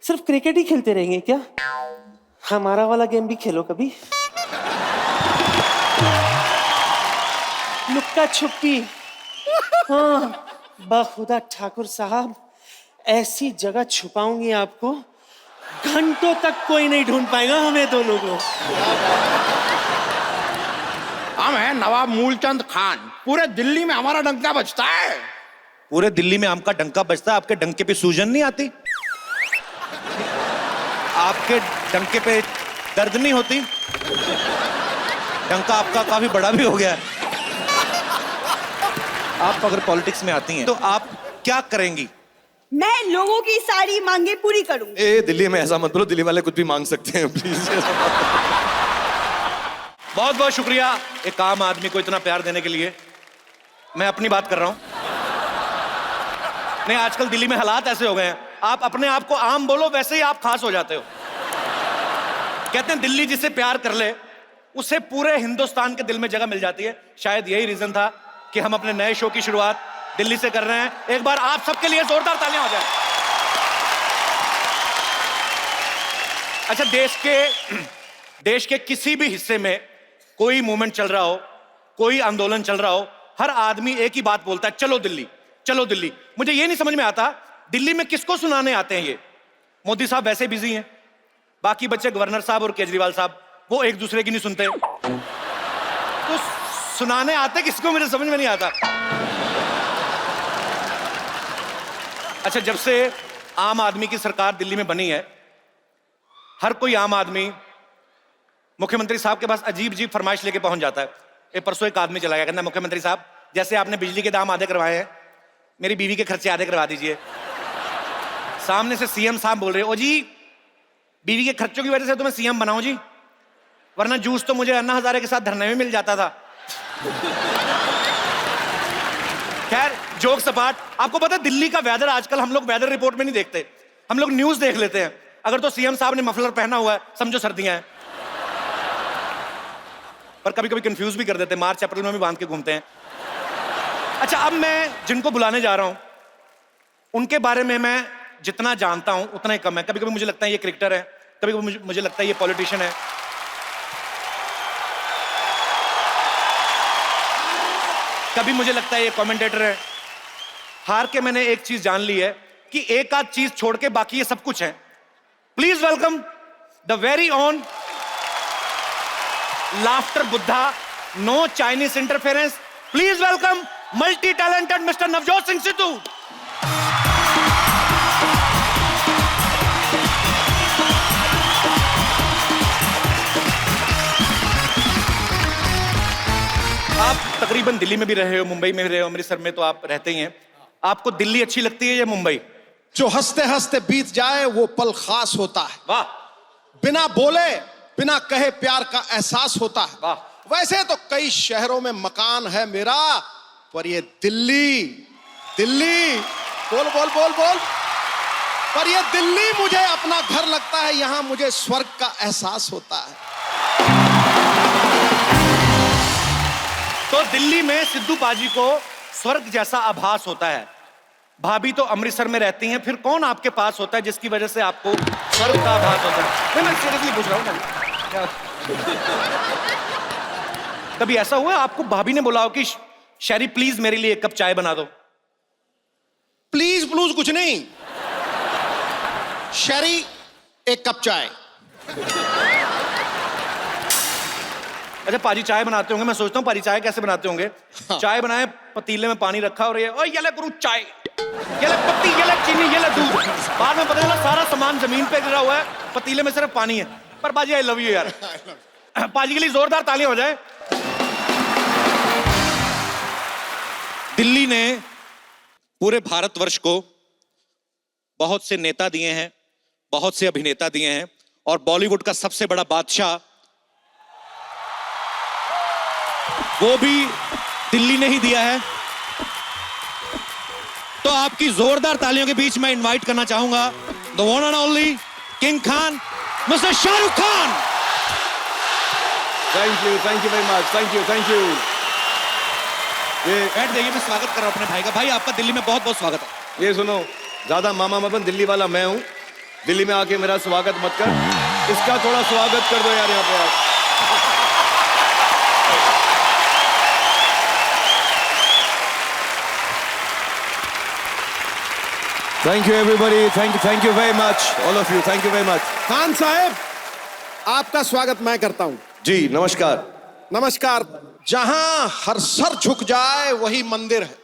सिर्फ क्रिकेट ही खेलते रहेंगे क्या? हमारा वाला गेम भी खेलो कभी। लुक्का छुपी। हाँ, बाखुदा ठाकुर साहब, ऐसी जगह छुपाऊंगी आपको, घंटों तक कोई नहीं ढूंढ पाएगा हमें दोनों को। हम हैं नवाब मूलचंद खान, पूरे दिल्ली में हमारा डंका बजता है। पूरे दिल्ली में आपका डंका बजता है, आपके डंके पे सूजन नहीं आती? आपके डंके पे दर्द नहीं होती? डंका आपका काफी बड़ा भी हो गया है। आप अगर पॉलिटिक्स में आती हैं तो आप क्या करेंगी? मैं लोगों की सारी मांगे पूरी करूंगी। ए दिल्ली में ऐसा मत बोलो, दिल्ली वाले कुछ भी मांग सकते हैं प्लीज। बहुत बहुत शुक्रिया एक आम आदमी को इतना प्यार देने के लिए। मैं अपनी बात कर रहा हूं। नहीं, आजकल दिल्ली में हालात ऐसे हो गए हैं, आप अपने आप को आम बोलो वैसे ही आप खास हो जाते हो। कहते हैं दिल्ली जिसे प्यार कर ले उसे पूरे हिंदुस्तान के दिल में जगह मिल जाती है। शायद यही रीजन था कि हम अपने नए शो की शुरुआत दिल्ली से कर रहे हैं। एक बार आप सबके लिए जोरदार तालियां हो जाए। अच्छा, देश के किसी भी हिस्से में कोई मूवमेंट चल रहा हो, कोई आंदोलन चल रहा हो, हर आदमी एक ही बात बोलता है, चलो दिल्ली, चलो दिल्ली। मुझे ये नहीं समझ में आता दिल्ली में किसको सुनाने आते हैं ये। मोदी साहब वैसे बिजी हैं, बाकी बच्चे गवर्नर साहब और केजरीवाल साहब वो एक दूसरे की नहीं सुनते, तो सुनाने आते किसको, मुझे समझ में नहीं आता। अच्छा, जब से आम आदमी की सरकार दिल्ली में बनी है, हर कोई आम आदमी मुख्यमंत्री साहब के पास अजीब अजीब फरमाइश लेके पहुंच जाता है। एक परसों एक आदमी चला गया, कहना मुख्यमंत्री साहब जैसे आपने बिजली के दाम आधे करवाए हैं, मेरी बीवी के खर्चे आधे करवा दीजिए। सामने से सीएम साहब बोल रहे, ओ जी बीवी के खर्चों की वजह से तो मैं सीएम बनाऊं जी, वरना जूस तो मुझे अन्ना हजारे के साथ धरने में मिल जाता था। खैर जोक सपाट। आपको पता है दिल्ली का वेदर आजकल हम लोग वेदर रिपोर्ट में नहीं देखते, हम लोग न्यूज देख लेते हैं। अगर तो सीएम साहब ने मफलर पहना हुआ है समझो सर्दियां हैं, पर कभी कभी कंफ्यूज भी कर देते हैं, मार्च अप्रैल में भी बांध के घूमते हैं। अच्छा, अब मैं जिनको बुलाने जा रहा हूं उनके बारे में मैं जितना जानता हूं उतना ही कम है। कभी कभी मुझे लगता है ये क्रिकेटर है, कभी कभी मुझे लगता है ये पॉलिटिशियन है, कभी मुझे लगता है ये कमेंटेटर है। हार के मैंने एक चीज जान ली है कि एक आध चीज छोड़ के बाकी ये सब कुछ है। Please welcome the very own laughter Buddha, no Chinese interference. Please welcome multi talented mister Navjot Singh Sidhu. आप तकरीबन दिल्ली में भी रहे हो, मुंबई में भी रहे हो, अमृतसर में तो आप रहते ही हैं। आपको दिल्ली अच्छी लगती है या मुंबई? जो हंसते हंसते बीत जाए वो पल खास होता है। वाह। बिना बोले बिना कहे प्यार का एहसास होता है। वाह। वैसे तो कई शहरों में मकान है मेरा, पर ये दिल्ली, दिल्ली बोल बोल बोल बोल, पर ये दिल्ली मुझे अपना घर लगता है। यहां मुझे स्वर्ग का एहसास होता है। तो दिल्ली में सिद्धू पाजी को स्वर्ग जैसा आभास होता है। भाभी तो अमृतसर में रहती हैं, फिर कौन आपके पास होता है जिसकी वजह से आपको स्वर्ग का आभास होता है? मैं सीरियसली पूछ रहा हूं। कभी ऐसा हुआ आपको भाभी ने बुलाओ कि शैरी प्लीज मेरे लिए एक कप चाय बना दो? प्लीज प्लूज कुछ नहीं, शरी एक कप चाय। अच्छा, पाजी चाय बनाते होंगे, मैं सोचता हूँ पाजी चाय कैसे बनाते होंगे। हाँ। चाय बनाए, पतीले में पानी रखा और ये ले गुरु चाय, ये ले पत्ती, ये ले चीनी, ये ले दूध। बाद में पता चला सारा सामान जमीन पे गिरा हुआ है, पतीले में सिर्फ पानी है। पर पाजी आई लव यू यार। पाजी के लिए जोरदार तालियां हो जाए। दिल्ली ने पूरे भारतवर्ष को बहुत से नेता दिए हैं, बहुत से अभिनेता दिए हैं, और बॉलीवुड का सबसे बड़ा बादशाह वो भी दिल्ली ने ही दिया है। तो आपकी जोरदार तालियों के बीच मैं इनवाइट करना चाहूंगा the one and only king Khan, mister Shahrukh Khan. Thank you very much, thank you. ये बैठ जाइए, मैं स्वागत कर रहा हूं अपने भाई का। भाई आपका दिल्ली में बहुत बहुत स्वागत है। ये सुनो, ज्यादा मामा मपन दिल्ली वाला मैं हूं, दिल्ली में आके मेरा स्वागत मत कर, इसका थोड़ा स्वागत कर दो यार यहाँ पे यार। Thank you everybody, thank you very much, all of you, thank you very much. Khan साहब, आपका स्वागत मैं करता हूं। जी नमस्कार। नमस्कार। जहां हर सर झुक जाए वही मंदिर है,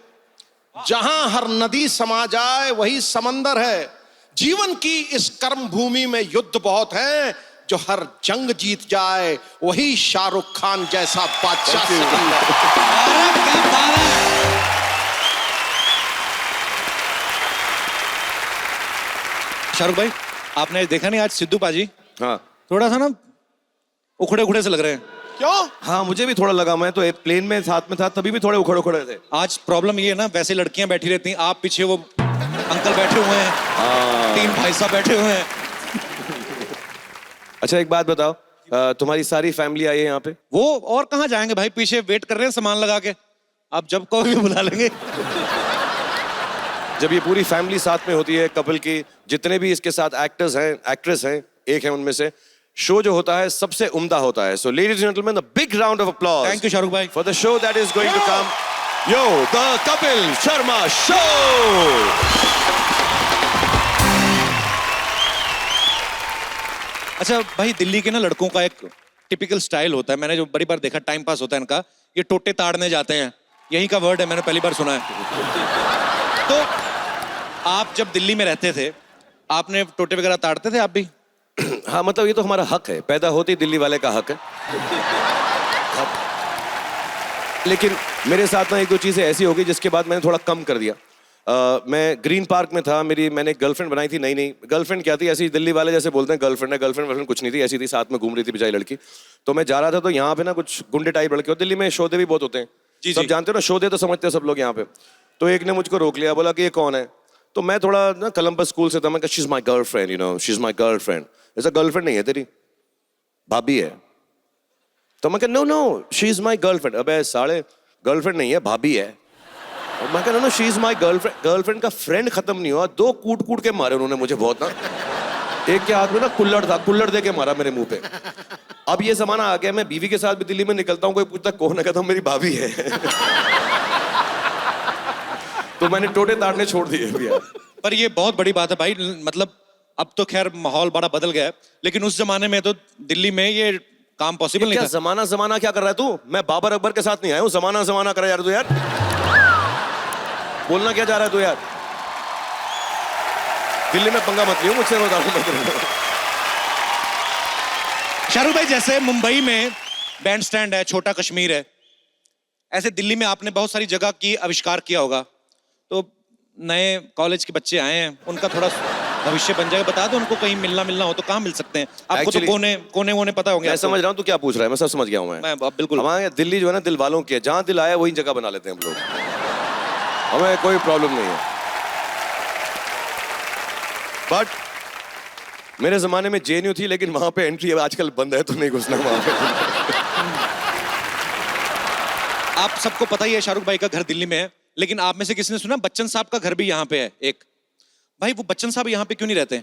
जहां हर नदी समा जाए वही समंदर है। जीवन की इस कर्म भूमि में युद्ध बहुत है, जो हर जंग जीत जाए वही शाहरुख खान जैसा बादशाह सिकंदर। शाहरुख भाई, आपने देखा नहीं आज सिद्धू पाजी हाँ थोड़ा सा ना उखड़े उखड़े से लग रहे हैं। क्यों? हाँ मुझे भी थोड़ा लगा, मैं तो एक प्लेन में साथ में था तभी भी थोड़े उखड़ उखड़े थे। आज प्रॉब्लम ये है ना, वैसे लड़कियां बैठी रहती हैं, आप पीछे वो अंकल बैठे हुए हैं, 3 भाई साहब बैठे हुए हैं। अच्छा एक बात बताओ, तुम्हारी सारी फैमिली आई है यहाँ पे? वो और कहाँ जाएंगे भाई, पीछे वेट कर रहे हैं सामान लगा के, आप जब कहोगे बुला लेंगे। जब ये पूरी फैमिली साथ में होती है कपल की, जितने भी इसके साथ एक्टर्स हैं, एक्ट्रेस हैं, एक है उनमें से, शो जो होता है सबसे उम्दा होता है। So ladies and gentleman, the big round of applause. Thank you Shahrukh भाई for the show that is going to come. Yo, the Kapil Sharma show. अच्छा भाई, दिल्ली के ना लड़कों का एक टिपिकल स्टाइल होता है, मैंने जो बड़ी बार देखा, टाइम पास होता है इनका, ये टोटे ताड़ने जाते हैं, यही का वर्ड है, मैंने पहली बार सुना है। तो आप जब दिल्ली में रहते थे, आपने टोटे वगैरह ताड़ते थे आप भी? हाँ मतलब ये तो हमारा हक है, पैदा होते ही दिल्ली वाले का हक है। लेकिन मेरे साथ ना एक दो चीजें ऐसी हो गई जिसके बाद मैंने थोड़ा कम कर दिया। मैं ग्रीन पार्क में था, मैंने गर्लफ्रेंड बनाई थी। नहीं गर्लफ्रेंड क्या थी, ऐसी दिल्ली वाले जैसे बोलते हैं गर्लफ्रेंड है, गर्लफ्रेंड कुछ नहीं थी, ऐसी थी, साथ में घूम रही थी बेचारी लड़की। तो मैं जा रहा था, तो यहाँ पे ना कुछ गुंडे टाइप लड़के, और दिल्ली में शोधे भी बहुत होते हैं, जी, सब जी। जानते हो ना, शोधे तो समझते हैं सब लोग यहाँ पे। तो एक ने मुझको रोक लिया, बोला कि ये कौन है? तो मैं थोड़ा ना कोलंबस स्कूल से था, मैं कहा she is my girlfriend, you know, she is my girlfriend. ऐसा गर्लफ्रेंड नहीं है तेरी, भाभी है। तो मैं कहा no no she is my girlfriend. अबे साले, गर्लफ्रेंड नहीं है, भाभी है। और मैं कहा no she is my girlfriend. Girlfriend का फ्रेंड खत्म नहीं हुआ, 2 कूट के मारे उन्होंने मुझे बहुत ना। एक के हाथ में ना कुल्लड़ था, कुल्लड़ दे के मारा मेरे मुंह पे। अब ये जमाना आ गया, मैं बीवी के साथ भी दिल्ली में निकलता हूँ, कोई पूछता कौन है, कहता हूँ मेरी भाभी है। तो मैंने टोटे ताड़ने छोड़ दिए भैया। पर ये बहुत बड़ी बात है भाई, मतलब अब तो खैर माहौल बड़ा बदल गया है, लेकिन उस जमाने में तो दिल्ली में ये काम पॉसिबल नहीं क्या था। जमाना क्या कर रहा है तू? मैं बाबर अकबर के साथ नहीं आया हूँ, जमाना कर यार तू यार। बोलना क्या चाह रहा है तू यार? दिल्ली में पंगा मत लियो मुझसे, बताऊं मैं तुमको। शाहरुख भाई, जैसे मुंबई में बैंड स्टैंड है, छोटा कश्मीर है, ऐसे दिल्ली में आपने बहुत सारी जगह की आविष्कार किया होगा। तो नए कॉलेज के बच्चे आए हैं, उनका थोड़ा भविष्य बन जाएगा, बता दो उनको, कहीं मिलना हो तो कहाँ मिल सकते हैं? आपको तो कोने वोने पता होंगे। मैं समझ रहा हूँ तू क्या पूछ रहा है, मैं सब समझ गया हूँ। मैं बिल्कुल। हमारे दिल्ली जो है ना, दिल वालों की है, जहाँ दिल आया वही जगह बना लेते हैं हम लोग, हमें कोई प्रॉब्लम नहीं है। बट मेरे जमाने में जेएनयू थी, लेकिन वहां पे एंट्री आजकल बंद है, तो नहीं घुसना वहां पे। आप सबको पता ही है शाहरुख भाई का घर दिल्ली में है, लेकिन आप में से किसी ने सुना बच्चन साहब का घर भी यहाँ पे है एक? भाई वो बच्चन साहब यहाँ पे क्यों नहीं रहते?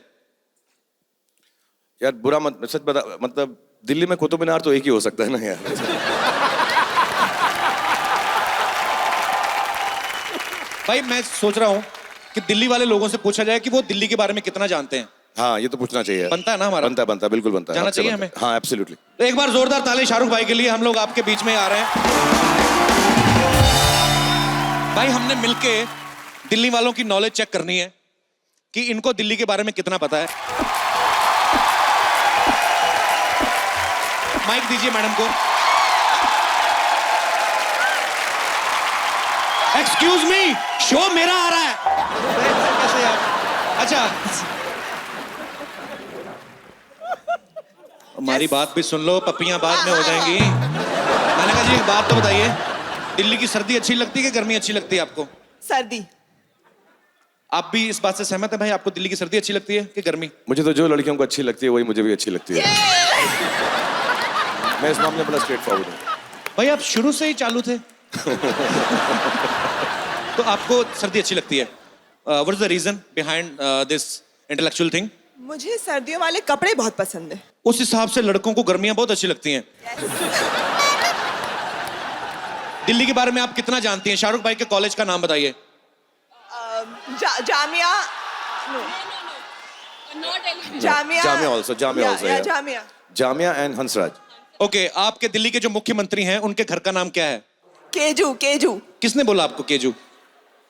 यार बुरा मत, सच बता, मतलब दिल्ली में कुतुब मीनार तो एक ही हो सकता है ना यार। भाई मैं सोच रहा हूँ कि दिल्ली वाले लोगों से पूछा जाए कि वो दिल्ली के बारे में कितना जानते हैं। हाँ ये तो पूछना चाहिए। बनता है ना हमारा? बनता है, बिल्कुल बनता है। जाना आपसे चाहिए बनता है। हमें। हाँ एब्सोल्युटली। तो एक बार जोरदार ताली शाहरुख भाई के लिए, हम लोग आपके बीच में आ रहे हैं। भाई हमने मिलके दिल्ली वालों की नॉलेज चेक करनी है कि इनको दिल्ली के बारे में कितना पता है। माइक दीजिए मैडम को। एक्सक्यूज मी, शो मेरा आ रहा है। कैसे यार? अच्छा हमारी बात भी सुन लो, पप्पियां बाद में हो जाएंगी। मैंने कहा जी एक बात तो बताइए, दिल्ली की सर्दी अच्छी लगती है कि गर्मी अच्छी लगती है आपको? सर्दी। आप भी इस बात से सहमत है भाई, आपको दिल्ली की सर्दी अच्छी लगती है कि गर्मी? मुझे तो जो लड़कियों को अच्छी लगती है वही मुझे भी अच्छी लगती है। मैं इस मामले में बड़ा स्ट्रेट फॉरवर्ड हूँ। भाई आप शुरू से ही चालू थे। तो आपको सर्दी अच्छी लगती है। What is the reason behind this intellectual thing? मुझे सर्दियों वाले कपड़े बहुत पसंद है। उस हिसाब से लड़कों को गर्मियां बहुत अच्छी लगती हैं। दिल्ली के बारे में आप कितना जानती हैं? शाहरुख भाई के कॉलेज का नाम बताइए। Jamia Jamia Jamia also, Jamia also, yeah. Jamia. Jamia and Hansraj. Okay, आपके दिल्ली के जो मुख्यमंत्री हैं उनके घर का नाम क्या है? केजू केजू। किसने बोला आपको केजू?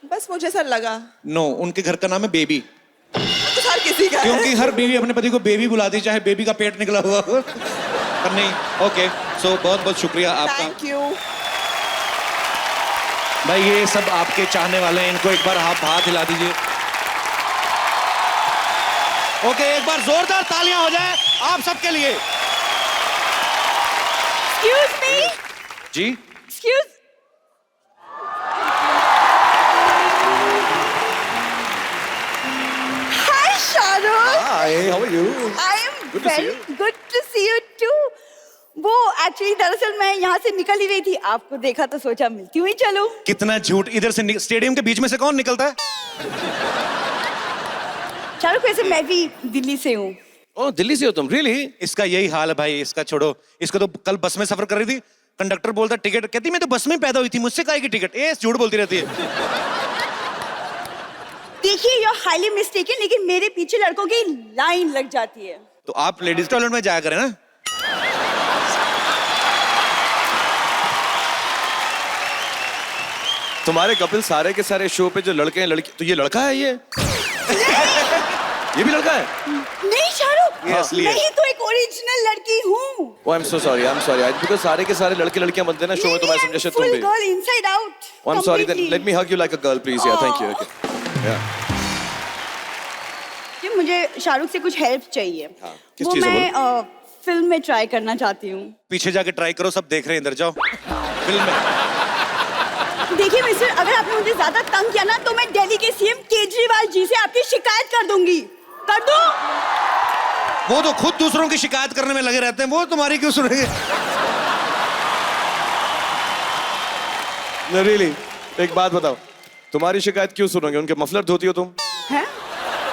बस मुझे सर लगा। नो, उनके घर का नाम है बेबी। तो सर किसी का है। क्योंकि हर बीवी अपने पति को बेबी बुलाती, चाहे बेबी का पेट निकला हुआ हो। पर नहीं, ओके, सो बहुत बहुत शुक्रिया आपका। Thank you. भाई ये सब आपके चाहने वाले हैं, इनको एक बार आप हाथ हिला दीजिए। ओके, एक बार जोरदार तालियां हो जाए आप सबके लिए। Excuse me? Ji, Excuse? Hi, Shahrukh. Hi, how are you? I am Good to see very you. good to see you too. वो एक्चुअली दरअसल मैं यहाँ से निकल ही रही थी, आपको देखा तो सोचा मिलती हुई चलूं। कितना झूठ। इधर से स्टेडियम के बीच में से कौन निकलता है? शाहरुख, वैसे मैं भी दिल्ली से हूँ। ओह, दिल्ली से हो तुम? रियली? इसका यही हाल है भाई, इसका छोड़ो। इसको तो कल बस में सफर कर रही थी, कंडक्टर बोलता टिकट, कहती मैं तो बस में पैदा हुई थी, मुझसे काहे की टिकट? ए, झूठ बोलती रहती है। देखिए, यू आर हाईली मिस्टेकन, लेकिन मेरे पीछे लड़कों की लाइन लग जाती है। तो आप लेडीज टॉयलेट में जाया करें ना। तुम्हारे कपिल सारे के सारे शो पे जो लड़के हैं लड़की, तो ये लड़का है ये? ये भी लड़का है? नहीं शाहरुख, ये असली है। मैं ही तो एक ओरिजिनल लड़की हूँ। Oh, I am so sorry, I am sorry. Because सारे के सारे लड़के लड़कियां बनते हैं ना शो में, तो मैं समझा शायद तुम भी। Girl inside out. Oh, I'm sorry, then let me hug you like a girl, please. Yeah, thank you. Okay. Yeah. कि मुझे शाहरुख से कुछ हेल्प चाहिए। हाँ, किस वो चीज़ में मैं फिल्म में ट्राई करना चाहती हूँ। पीछे जाके ट्राई करो, सब देख रहे हैं, इधर जाओ। फिल्म में देखिए मिस्टर, अगर आपने मुझे ज्यादा तंग किया ना तो मैं दिल्ली के सीएम केजरीवाल जी से आपकी शिकायत कर दूंगी। कर दूं? वो तो खुद दूसरों की शिकायत करने में लगे रहते हैं, वो तुम्हारी क्यों सुनेंगे? No, really? एक बात बताओ, तुम्हारी शिकायत क्यों सुनोगे? उनके मफलर धोती हो तुम? हैं?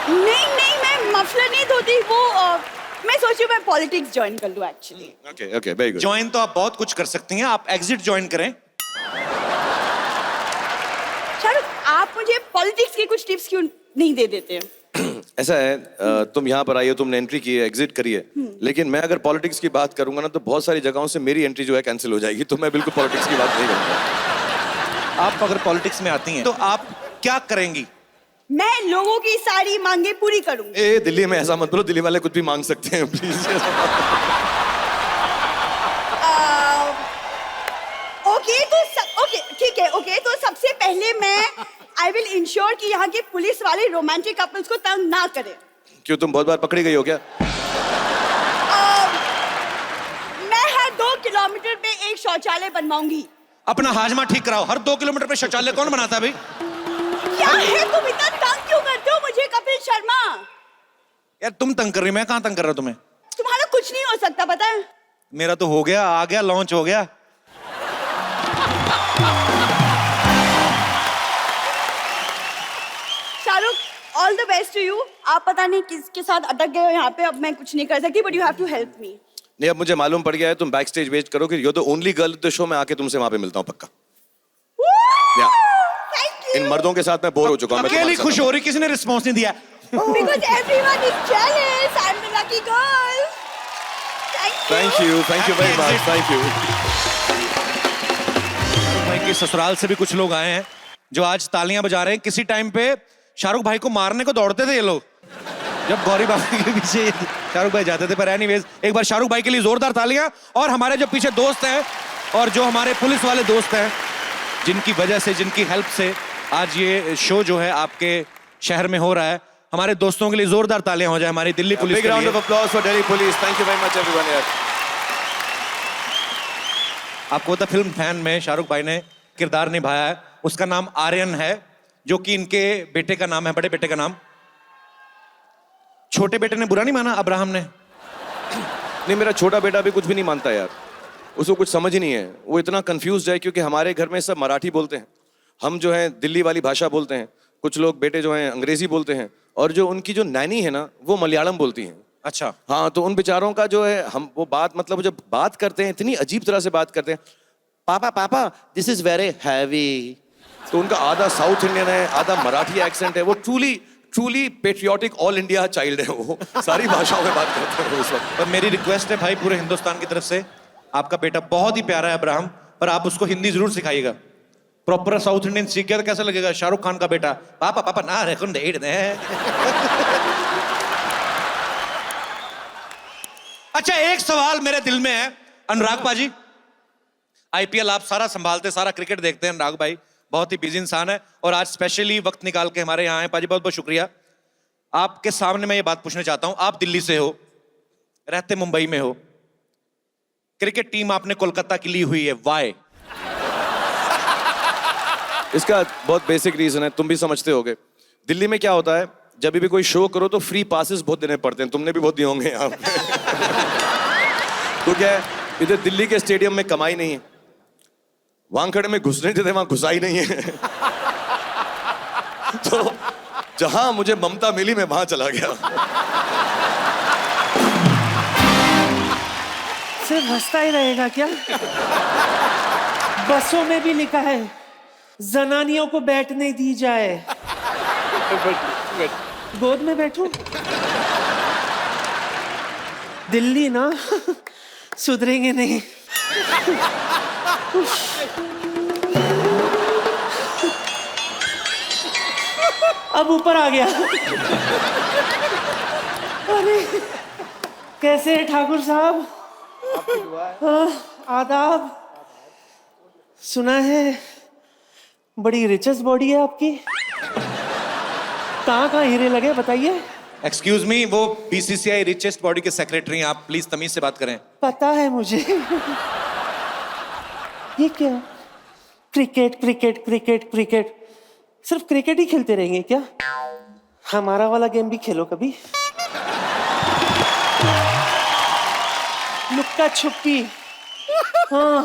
नहीं नहीं, मैं मफलर नहीं धोती। वो मैं सोची मैं पॉलिटिक्स ज्वाइन कर लूं actually. Okay, okay, very good. Join तो आप बहुत कुछ कर सकती हैं, आप एग्जिट ज्वाइन करें। शाहरुख, आप मुझे पॉलिटिक्स के कुछ टिप्स क्यों नहीं दे देते? ऐसा है, तुम यहाँ पर आई हो, तुमने एंट्री की है, एग्जिट करी है, लेकिन मैं अगर पॉलिटिक्स की बात करूंगा ना तो बहुत सारी जगहों से मेरी एंट्री जो है कैंसिल हो जाएगी, तो मैं बिल्कुल पॉलिटिक्स की बात नहीं करूंगा। आप अगर पॉलिटिक्स में आती हैं तो आप क्या करेंगी? मैं लोगों की सारी मांगे पूरी करूंगी। ए, दिल्ली में ऐसा मत बोलो, दिल्ली वाले कुछ भी मांग सकते हैं, प्लीज। ओके तो ओके ठीक है। ओके तो सबसे पहले मैं आई विल इंश्योर कि यहाँ के पुलिस वाले रोमांटिक कपल्स को तंग ना करें। क्यों, तुम बहुत बार पकड़ी गई हो क्या? मैं हर 2 किलोमीटर पे एक शौचालय बनवाऊंगी। अपना हाजमा ठीक कराओ। हर 2 किलोमीटर पे शौचालय कौन बनाता है भाई? क्या है, तुम इतना तंग क्यों करते हो मुझे कपिल शर्मा? यार तुम तंग कर रही हो, मैं कहाँ तंग कर रहा हूं तुम्हें? तुम्हारा कुछ नहीं हो सकता, पता है? मेरा तो हो गया, आ गया, लॉन्च हो गया। Shahrukh, all the best to you. आप पता नहीं किसके साथ अटक गए हो यहाँ पे, अब मैं कुछ नहीं कर सकती, but you have to help me. नहीं, अब मुझे मालूम पड़ गया है, तुम बैक स्टेज वेट करो कि you're the only girl the show में, आके तुमसे वहां पे मिलता हूँ पक्का। Yeah. Thank you. इन मर्दों के साथ मैं बोर हो चुका हूँ। मैं अकेली तुम्हारे खुश साथ हो रही, किसी ने रिस्पॉन्स नहीं दिया। Because everyone is jealous. I'm the lucky girl. Thank you. Thank you very much, thank you. भाई के ससुराल से भी कुछ लोग आए हैं जो आज तालियां बजा रहे हैं। किसी टाइम पे शाहरुख भाई को मारने को दौड़ते थे ये लोग, जब गौरी बाबा के पीछे शाहरुख भाई जाते थे। पर एनीवेज, एक बार शाहरुख भाई के लिए जोरदार तालियां। और हमारे जो पीछे दोस्त हैं और जो हमारे पुलिस वाले दोस्त हैं, जिनकी वजह से, जिनकी हेल्प से आज ये शो जो है आपके शहर में हो रहा है, हमारे दोस्तों के लिए जोरदार तालियां हो जाए हमारी दिल्ली पुलिस Big के round लिए। of applause for Delhi Police. Thank you very much everyone here. आपको पता फिल्म फैन में शाहरुख भाई ने किरदार निभाया है, उसका नाम आर्यन है, जो कि इनके बेटे का नाम है, बड़े बेटे का नाम। छोटे बेटे ने बुरा नहीं माना, अब्राहम ने? नहीं, मेरा छोटा बेटा भी कुछ भी नहीं मानता यार, उसको कुछ समझ ही नहीं है, वो इतना कंफ्यूज है क्योंकि हमारे घर में सब मराठी बोलते हैं, हम जो है दिल्ली वाली भाषा बोलते हैं, कुछ लोग बेटे जो हैं अंग्रेजी बोलते हैं, और जो उनकी जो नैनी है ना वो मलयालम बोलती हैं। अच्छा। हाँ, तो उन बेचारों का जो है, हम वो बात मतलब जब बात करते हैं इतनी अजीब तरह से बात करते हैं, पापा पापा दिस इज वेरी हैवी। तो उनका आधा साउथ इंडियन है, आधा मराठी एक्सेंट है। वो truly patriotic all India child है, वो सारी भाषाओं में बात करते हैं उस वक्त। पर मेरी रिक्वेस्ट है भाई पूरे हिंदुस्तान की तरफ से, आपका बेटा बहुत ही प्यारा है अब्राहम, पर आप उसको हिंदी जरूर सिखाइएगा। प्रॉपर साउथ इंडियन सीख गया तो कैसा लगेगा? शाहरुख खान का बेटा, पापा पापा ना रेकुन डेढ़ दे। अच्छा, एक सवाल मेरे दिल में है अनुराग पाजी, आईपीएल आप सारा संभालते, सारा क्रिकेट देखते हैं अनुराग भाई, बहुत ही बिजी इंसान है और आज स्पेशली वक्त निकाल के हमारे यहाँ आए। पाजी बहुत बहुत शुक्रिया। आपके सामने मैं ये बात पूछना चाहता हूं, आप दिल्ली से हो, रहते मुंबई में हो, क्रिकेट टीम आपने कोलकाता की ली हुई है, वाई? इसका बहुत बेसिक रीजन है, तुम भी समझते होगे। दिल्ली में क्या होता है, जब भी कोई शो करो तो फ्री पासेस बहुत देने पड़ते हैं, तुमने भी बहुत दिए होंगे यहाँ पे। तो क्या है, इधर दिल्ली के स्टेडियम में कमाई नहीं है, वानखेड़े में घुसने देते वहां घुसाई नहीं है। तो जहां मुझे ममता मिली मैं वहां चला गया। सिर्फ हंसता ही रहेगा क्या? बसों में भी लिखा है जनानियों को बैठने दी जाए। गोद में बैठूं? दिल्ली ना सुधरेंगे नहीं। अब ऊपर आ गया। अरे कैसे हैं ठाकुर साहब? आदाब। सुना है बड़ी रिचेस्ट बॉडी है आपकी, कहाँ हीरे लगे बताइए? एक्सक्यूज मी, वो बीसीसीआई रिचेस्ट बॉडी के सेक्रेटरी हैं, आप प्लीज तमीज से बात करें। पता है मुझे। ये क्या? क्रिकेट क्रिकेट क्रिकेट क्रिकेट, सिर्फ क्रिकेट ही खेलते रहेंगे क्या? हमारा वाला गेम भी खेलो कभी। लुक्का छुपी। हाँ,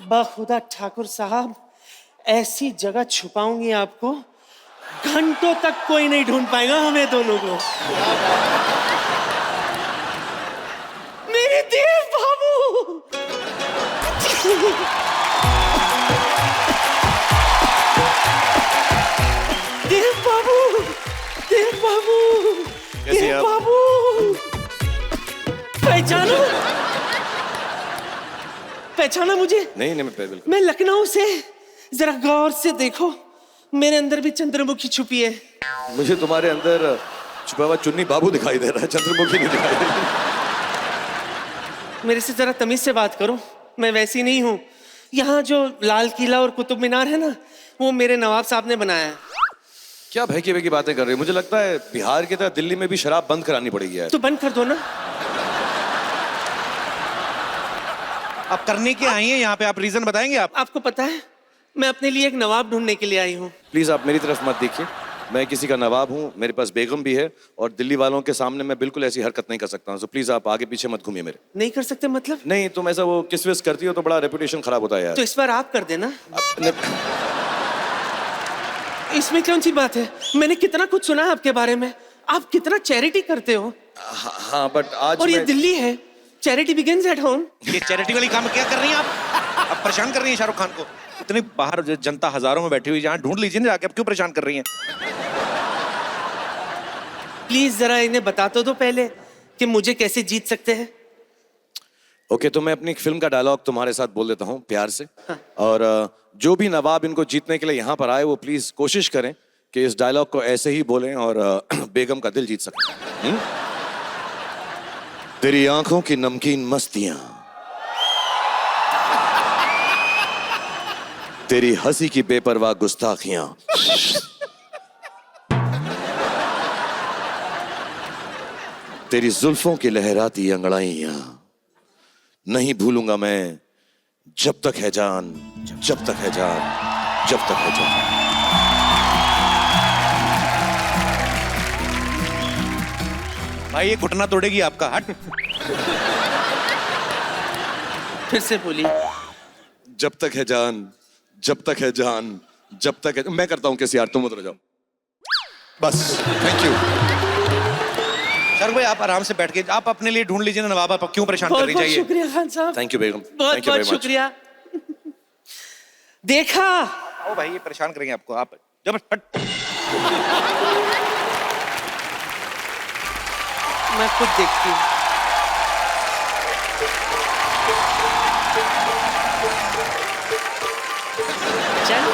बाखुदा ठाकुर साहब, ऐसी जगह छुपाऊंगी आपको, घंटों तक कोई नहीं ढूंढ पाएगा हमें दोनों को। मेरे देव बाबू। देव बाबू, देव बाबू, देव बाबू, पहचानो? पहचाना मुझे? नहीं मैं बिल्कुल। मैं लखनऊ से, जरा गौर से देखो, मेरे अंदर भी चंद्रमुखी छुपी है। मुझे तुम्हारे अंदर छुपा हुआ चुन्नी बाबू दिखाई दे रहा है, चंद्रमुखी नहीं दिखाई दे रही। मेरे से जरा तमीज से बात करो, मैं वैसी नहीं हूँ। यहाँ जो लाल किला और कुतुब मीनार है ना, वो मेरे नवाब साहब ने बनाया है। क्या भैकी भैकी बातें कर रही हो? मुझे लगता है बिहार की तरह दिल्ली में भी शराब बंद करानी पड़ेगी यार। तो बंद कर दो ना। आप करने के आई हैं यहाँ पे, आप रीजन बताएंगे? आपको पता है मैं अपने लिए एक नवाब ढूंढने के लिए आई हूँ। प्लीज आप मेरी तरफ मत देखिए, मैं किसी का नवाब हूँ, मेरे पास बेगम भी है, और दिल्ली वालों के सामने मैं बिल्कुल ऐसी हरकत नहीं कर सकता हूँ। सो प्लीज आप आगे पीछे मत घूमिए मेरे। नहीं कर सकते मतलब? नहीं, तुम ऐसा वो किस विस करती हो तो बड़ा रेपुटेशन खराब होता है यार। तो इस बार आप कर देना। अपने- इसमें कौन सी बात है? मैंने कितना कुछ सुना है आपके बारे में, आप कितना चैरिटी करते हो। हाँ बट आज और ये मैं- दिल्ली है, चैरिटी बिगिंस एट होम। ये चैरिटी वाली काम क्या कर रही हैं आप परेशान कर रही हैं शाहरुख खान को। इतनी बाहर जनता हजारों में बैठी हुई, जहाँ ढूंढ लीजिए ना जाके, अब क्यों परेशान कर रही हैं? प्लीज जरा इन्हें बता तो दो पहले कि मुझे कैसे जीत सकते हैं। ओके, तो मैं अपनी फिल्म का डायलॉग तुम्हारे साथ बोल देता हूँ प्यार से। और जो भी नवाब इनको जीतने के लिए यहाँ पर आए वो प्लीज कोशिश करें कि इस डायलॉग को ऐसे ही बोलें और बेगम का दिल जीत सकें। तेरी आंखों की नमकीन मस्तियां, तेरी हंसी की बेपरवाह गुस्ताखियां, तेरी जुल्फों की लहराती अंगड़ाइयां, नहीं भूलूंगा मैं जब तक है जान, जब तक है जान, जब तक है जान। भाई ये घुटना तोड़ेगी आपका, हट। फिर से बोलिए। जब तक है जान, जब तक है जान, जब तक है। मैं करता हूं कैसे यार, तुम उतर जाओ। बस थैंक यू। शाहरुख भाई आप आराम से बैठ के आप अपने लिए ढूंढ लीजिए ना नवाब, आप क्यों परेशान कर बहुत रही बहुत चाहिए। शुक्रिया खान साहब, थैंक यू बेगम, बहुत थैंक यू बहुत वेरी मच। शुक्रिया। देखा, ओ भाई ये परेशान करेंगे आपको, आप जब हट। मैं खुद देखती हूँ। चल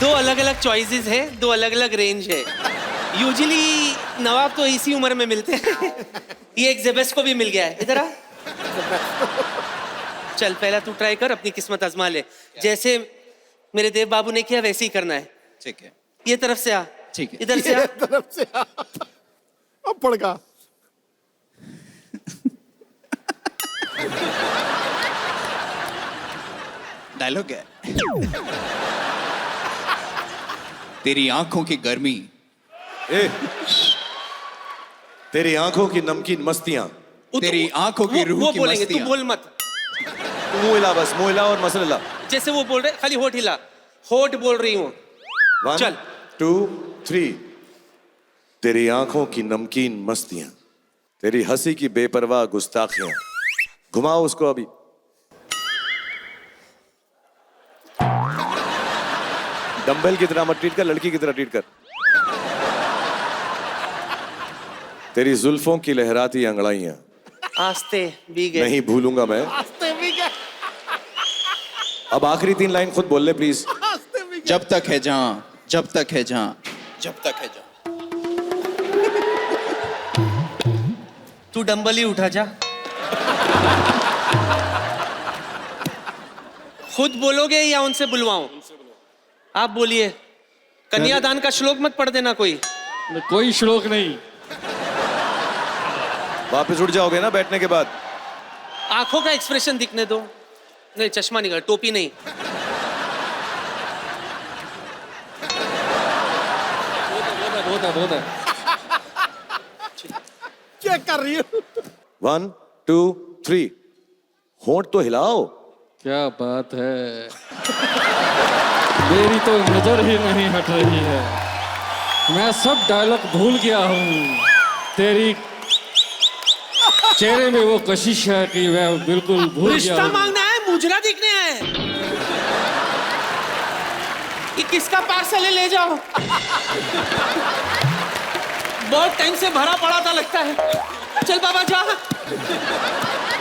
दो अलग अलग चॉइसेस है, दो अलग अलग रेंज है। यूजुअली नवाब तो इसी उम्र में मिलते हैं। ये एक जेबेस को भी मिल गया है। इधर आ। चल पहला तू ट्राई कर, अपनी किस्मत आजमा ले। जैसे मेरे देव बाबू ने किया वैसे ही करना है। ठीक है, ये तरफ से आ, ठीक है। इधर से आ। तरफ से अब पड़का। डायलॉग है, तेरी आंखों की गर्मी, ए, तेरी आंखों की नमकीन मस्तियां। तेरी आंखों की रूह वो की बोलेंगे, तू मस्तियां। बोल मत। तू मुंह हिला, बस मुंह हिला और मसल हिला। जैसे वो बोल रहे खाली होठ हिला। होठ बोल रही हूँ। 1 चल। 2 3। तेरी आंखों की नमकीन मस्तियां, तेरी हंसी की बेपरवाह गुस्ताखियां। घुमाओ उसको अभी। डंबल की तरह मत ट्रीट कर, लड़की की तरह ट्रीट कर। तेरी जुल्फों की लहराती अंगड़ाइयां, आस्ते भी गए। नहीं भूलूंगा मैं। अब आखिरी 3 लाइन खुद बोल ले प्लीज। जब तक है जहां, जब तक है जहां, जब तक है जहां। तू डंबल ही उठा जा। खुद बोलोगे या उनसे बुलवाऊं? आप बोलिए। कन्यादान का श्लोक मत पढ़ देना कोई। कोई श्लोक नहीं। वापस उठ जाओगे ना बैठने के बाद? आंखों का एक्सप्रेशन दिखने दो। नहीं चश्मा नहीं कर, टोपी नहीं। बहुत है। क्या कर रही हो? 1 2 3। होंठ तो हिलाओ। क्या बात है, मेरी तो नजर ही नहीं हट रही है। मैं सब डायलॉग भूल गया हूँ। तेरी चेहरे में वो कशिश है कि मैं बिल्कुल भूल गया रिश्ता हूँ। मांगना है, मुजरा दिखने है। कि किसका पार्सल है, ले जाओ। बहुत टाइम से भरा पड़ा था लगता है। चल बाबा जा।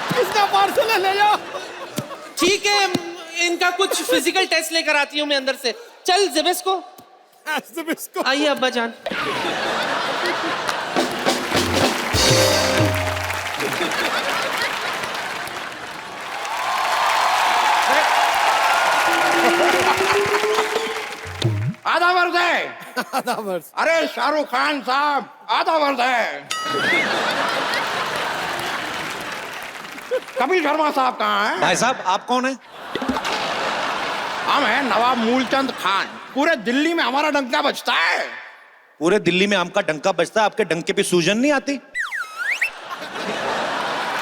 किसका पार्सल है, ले जाओ। ठीक है, इनका कुछ फिजिकल टेस्ट लेकर आती हूँ मैं अंदर से। चल जेबेस को। आइए अब्बा जान। आधा वर्ष है। आधा वर्ष। अरे शाहरुख खान साहब, आधा वर्ष है। कपिल शर्मा साहब कहाँ हैं? भाई साहब आप कौन है? हम हैं नवाब मूलचंद खान। पूरे दिल्ली में हमारा डंका बजता है। पूरे दिल्ली में आम का डंका बजता है, आपके डंके पे सूजन नहीं आती?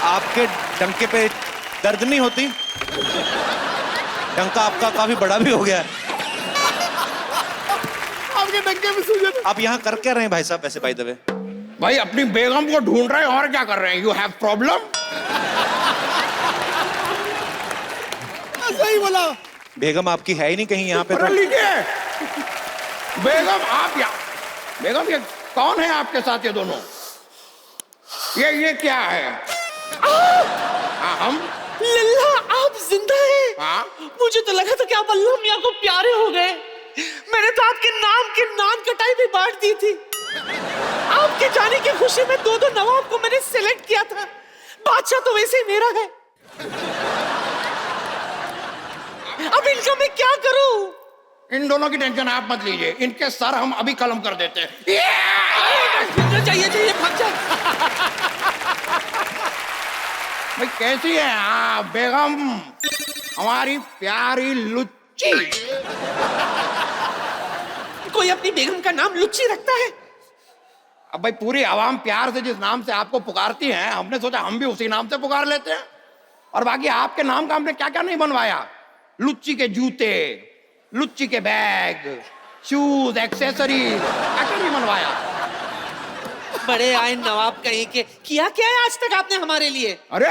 आपके डंके पे दर्द नहीं होती? डंका आपका काफी बड़ा भी हो गया है। आपके डंके में सूजन। आप यहाँ कर क्या रहे हैं भाई साहब वैसे बाय द वे? भाई अपनी बेगम को ढूंढ रहे हैं और क्या कर रहे हैं? You have problem? सही बोला। बेगम आपकी है ही नहीं कहीं यहाँ पे अरे तो। लीजिए बेगम, आप या बेगम ये कौन है आपके साथ? ये दोनों ये क्या है? हाँ, हम लल्ला आप जिंदा हैं? हाँ? मुझे तो लगा था कि आप अल्लाह मियां को प्यारे हो गए। मैंने तो आपके नाम की नान कटाई भी बांट दी थी। आपके जाने की खुशी में 2-2 नवाब को मैंने सिलेक्ट किया था। बादशाह तो वैसे ही मेरा है। अब इनका मैं क्या करूं? इन दोनों की टेंशन आप मत लीजिए, इनके सर हम अभी कलम कर देते हैं। चाहिए भाग जा। भाई कैसी है आप बेगम, हमारी प्यारी लुच्ची? कोई अपनी बेगम का नाम लुच्ची रखता है? अब भाई पूरी आवाम प्यार से जिस नाम से आपको पुकारती है, हमने सोचा हम भी उसी नाम से पुकार लेते हैं। और बाकी आपके नाम का हमने क्या क्या नहीं बनवाया, लुच्ची के जूते, लुच्ची के बैग, शूज, एक्सेसरीज, क्या क्या नहीं बनवाया। बड़े आए नवाब कहीं के, किया क्या है आज तक आपने हमारे लिए? अरे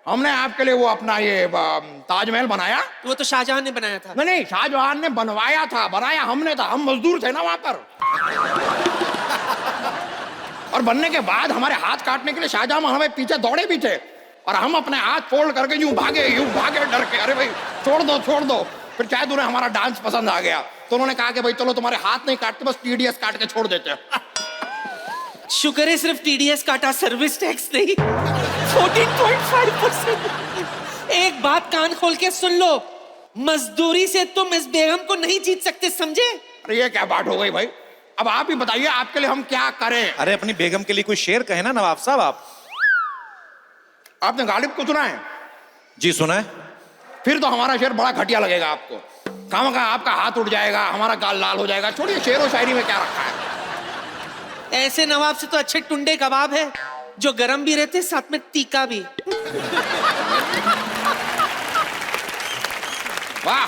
हमने आपके लिए वो अपना ये ताजमहल बनाया। वो तो शाहजहां ने बनाया था। नहीं, शाहजहां ने बनवाया था, बनाया हमने था, हम मजदूर थे ना वहां पर। और बनने के बाद हमारे हाथ काटने के लिए शाहजहां हमें पीछे दौड़े भी थे, और हम अपने हाथ फोल्ड करके यूं भागे डर के, अरे भाई छोड़ दो। फिर शायद उन्हें हमारा डांस पसंद आ गया, तो उन्होंने कहा कि भाई चलो तुम्हारे हाथ नहीं काटते, बस TDS काट के छोड़ देते हैं। शुक्र है सिर्फ TDS काटा, सर्विस टैक्स नहीं। 14.5%। एक बात कान खोल के सुन लो, मजदूरी से तुम इस बेगम को नहीं जीत सकते, समझे? अरे ये क्या बात हो गई भाई, अब आप ही बताइए आपके लिए हम क्या करें। अरे अपनी बेगम के लिए कोई शेर कहे ना नवाब साहब आप। आपने गालिब को सुना है? जी सुना है। फिर तो हमारा शेर बड़ा घटिया लगेगा आपको, खामखा आपका हाथ उठ जाएगा, हमारा गाल लाल हो जाएगा। छोड़िए, शेर और शायरी में क्या रखा है। ऐसे नवाब से तो अच्छे टुंडे कबाब है, जो गरम भी रहते साथ में तीखा भी। वाह,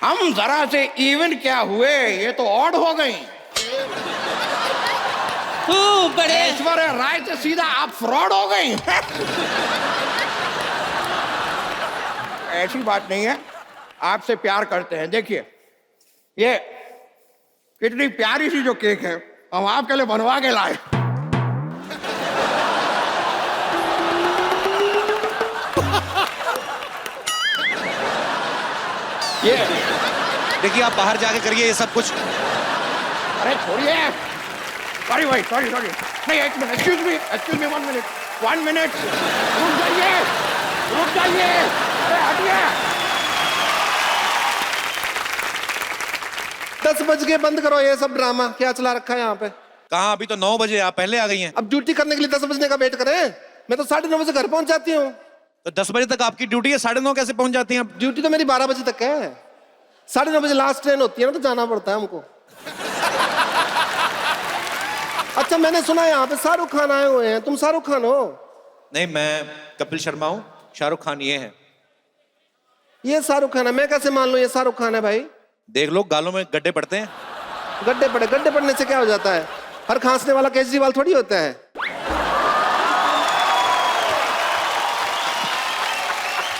हम जरा से इवन क्या हुए, ये तो ऑड हो गई। बड़े ऐश्वर्या राय से सीधा आप फ्रॉड हो गई। ऐसी बात नहीं है, आपसे प्यार करते हैं। देखिए ये इतनी प्यारी सी जो केक है, हम आपके लिए बनवा के लाए। ये देखिए आप बाहर जाके करिए ये सब कुछ। अरे छोड़िए, सॉरी भाई, सॉरी। नहीं, एक मिनट, एक्सक्यूज मी 1 मिनट, रुक जाइए, अरे हटिए। 10 बज के बंद करो ये सब ड्रामा, क्या चला रखा है यहाँ पे? कहाँ, अभी तो 9 बजे, आप पहले आ गई हैं। अब ड्यूटी करने के लिए 10 बजने का वेट करें? मैं तो 9:30 बजे घर पहुंच जाती हूँ। तो 10 बजे तक आपकी ड्यूटी है, 9:30 कैसे पहुंच जाती हैं? ड्यूटी तो मेरी 12 बजे तक है, 9:30 बजे लास्ट ट्रेन होती है ना, तो जाना पड़ता है हमको। अच्छा, मैंने सुना है यहाँ पे शाहरुख खान आए हुए हैं, तुम शाहरुख खान हो? नहीं, मैं कपिल शर्मा हूँ, शाहरुख खान ये है। ये शाहरुख खान है? मैं कैसे मान लूं ये शाहरुख खान है भाई? देख लो, गालों में गड्ढे पड़ते हैं। गड्ढे पड़ने से क्या हो जाता है? हर खांसने वाला केजरीवाल थोड़ी होता है।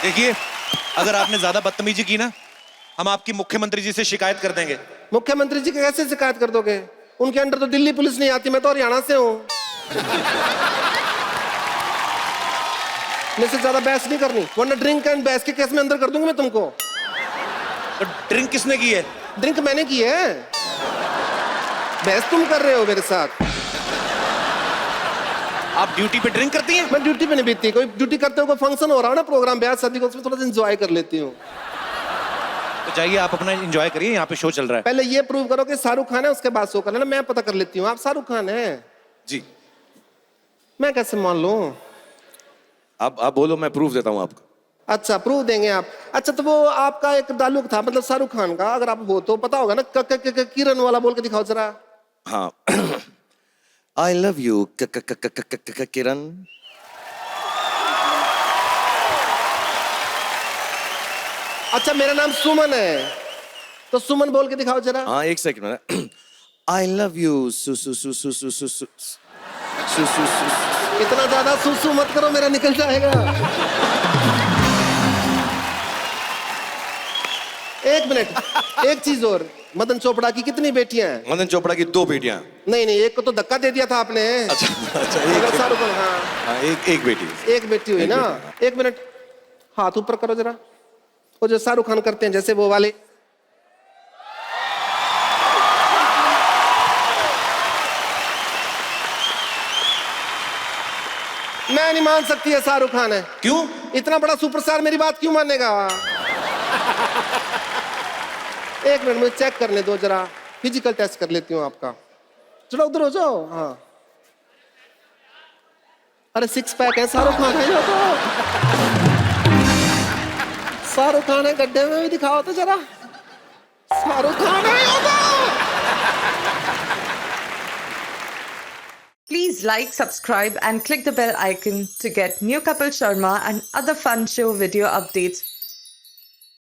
देखिए, अगर आपने ज्यादा बदतमीजी की ना, हम आपकी मुख्यमंत्री जी से शिकायत कर देंगे। मुख्यमंत्री जी की कैसे शिकायत कर दोगे? उनके अंडर तो दिल्ली पुलिस नहीं आती, मैं तो हरियाणा से हूँ। मुझसे ज्यादा बहस नहीं करनी, वरना ड्रिंक एंड बहस के केस में अंदर कर दूंगा मैं तुमको। तो ड्रिंक किसने की है? ड्रिंक मैंने की है, बहस तुम कर रहे हो मेरे साथ। आप ड्यूटी पे ड्रिंक करती हैं? मैं ड्यूटी पे नहीं बीतती, कोई ड्यूटी करते हो, कोई फंक्शन हो रहा हो ना, प्रोग्राम ब्याह शादी का, उसमें थोड़ा सा एंजॉय कर लेती हूँ। तो जाइए आप अपना एंजॉय करिए, यहाँ पे शो चल रहा है। पहले ये प्रूव करो कि शाहरुख खान है, उसके बाद शो कर लेना। मैं पता कर लेती हूँ आप शाहरुख खान है। जी मैं कैसे मान लूं? आप बोलो, मैं प्रूफ देता हूँ आपको। अच्छा, प्रूफ देंगे आप? अच्छा, तो वो आपका एक डायलॉग था, मतलब शाहरुख खान का, अगर आप हो तो पता होगा ना, किरण वाला बोल के दिखाओ जरा। हाँ। आई लव यू किरण। अच्छा, मेरा नाम सुमन है, तो सुमन बोल के दिखाओ जरा। हाँ, एक सेकंड। आई लव यू सु सु सु सु सु सु सु सु सु सु। इतना ज्यादा सुसु मत करो, मेरा निकल जाएगा। एक मिनट, एक चीज और, मदन चोपड़ा की कितनी बेटियां हैं? मदन चोपड़ा की 2 बेटियां। नहीं, एक को तो धक्का दे दिया था आपने। अच्छा, अगर शाहरुख खान, हाँ, एक बेटी। एक बेटी हुई ना। एक मिनट, हाथ ऊपर करो जरा, वो जो शाहरुख खान करते हैं, जैसे वो वाले। मैं नहीं मान सकती है शाहरुख खान है। क्यों? इतना बड़ा सुपरस्टार मेरी बात क्यों मानेगा? एक मिनट, मुझे चेक करने दो जरा, फिजिकल टेस्ट कर लेती हूँ आपका। चलो उधर हो जाओ। हाँ, अरे 6 पैक है, शाहरुख खान है ये तो। शाहरुख खान है, गड्ढे में भी दिखाओ तो जरा। शाहरुख खान है ये तो। Please like, subscribe and click the bell icon to get new Kapil Sharma and other fun show video updates